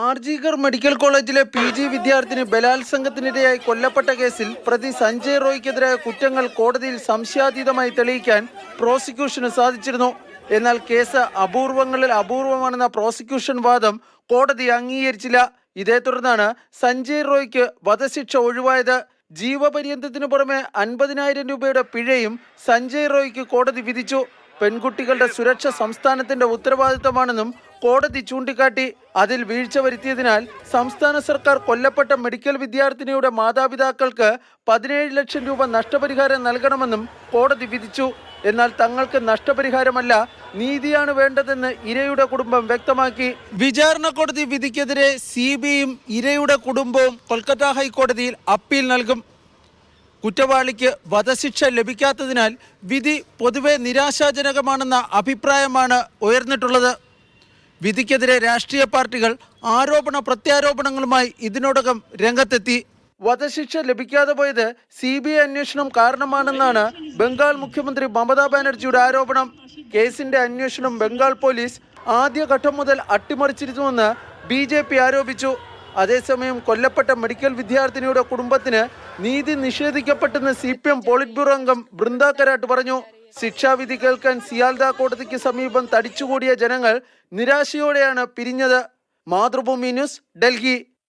RG Kar medical കോളേജിലെ PG വിദ്യാർത്ഥിനി ബലാത്സംഗത്തിനിരയായി കൊല്ലപ്പെട്ട കേസിൽ പ്രതി സഞ്ജയ് റോയ്ക്കെതിരായ കുറ്റങ്ങൾ കോടതിയിൽ സംശയാതീതമായി തെളിയിക്കാൻ പ്രോസിക്യൂഷന് സാധിച്ചിരുന്നു. എന്നാൽ കേസ് അപൂർവങ്ങളിൽ അപൂർവമാണെന്ന പ്രോസിക്യൂഷൻ വാദം കോടതി അംഗീകരിച്ചില്ല. ഇതേ തുടർന്നാണ് സഞ്ജയ് റോയ്ക്ക് വധശിക്ഷ ഒഴിവായത്. ജീവപര്യന്തത്തിനു പുറമെ 50,000 രൂപയുടെ പിഴയും സഞ്ജയ് റോയ്ക്ക് കോടതി വിധിച്ചു. പെൺകുട്ടികളുടെ സുരക്ഷ സംസ്ഥാനത്തിന്റെ ഉത്തരവാദിത്തമാണെന്നും കോടതി ചൂണ്ടിക്കാട്ടി. അതിൽ വീഴ്ച വരുത്തിയതിനാൽ സംസ്ഥാന സർക്കാർ കൊല്ലപ്പെട്ട മെഡിക്കൽ വിദ്യാർത്ഥിനിയുടെ മാതാപിതാക്കൾക്ക് 17 ലക്ഷം രൂപ നഷ്ടപരിഹാരം നൽകണമെന്നും കോടതി വിധിച്ചു. എന്നാൽ തങ്ങൾക്ക് നഷ്ടപരിഹാരമല്ല, നീതിയാണ് വേണ്ടതെന്ന് ഇരയുടെ കുടുംബം വ്യക്തമാക്കി. വിചാരണ കോടതി വിധിക്കെതിരെ CBIയും ഇരയുടെ കുടുംബവും കൊൽക്കത്ത ഹൈക്കോടതിയിൽ അപ്പീൽ നൽകും. കുറ്റവാളിക്ക് വധശിക്ഷ ലഭിക്കാത്തതിനാൽ വിധി പൊതുവെ നിരാശാജനകമാണെന്ന അഭിപ്രായമാണ് ഉയർന്നിട്ടുള്ളത്. വിധിക്കെതിരെ രാഷ്ട്രീയ പാർട്ടികൾ ആരോപണ പ്രത്യാരോപണങ്ങളുമായി ഇതിനോടകം രംഗത്തെത്തി. വധശിക്ഷ ലഭിക്കാതെ പോയത് CBI അന്വേഷണം കാരണമാണെന്നാണ് ബംഗാൾ മുഖ്യമന്ത്രി മമതാ ബാനർജിയുടെ ആരോപണം. കേസിന്റെ അന്വേഷണം ബംഗാൾ പോലീസ് ആദ്യഘട്ടം മുതൽ അട്ടിമറിച്ചിരുന്നുവെന്ന് BJP ആരോപിച്ചു. അതേസമയം കൊല്ലപ്പെട്ട മെഡിക്കൽ വിദ്യാർത്ഥിനിയുടെ കുടുംബത്തിന് നീതി നിഷേധിക്കപ്പെട്ടെന്ന് CPM പോളിറ്റ് ബ്യൂറോ അംഗം ബൃന്ദ കരാട്ട് പറഞ്ഞു. ശിക്ഷാവിധി കേൾക്കാൻ സിയാൽദ കോടതിക്ക് സമീപം തടിച്ചുകൂടിയ ജനങ്ങൾ നിരാശയോടെയാണ് പിരിഞ്ഞത്. മാതൃഭൂമി ന്യൂസ്, ഡൽഹി.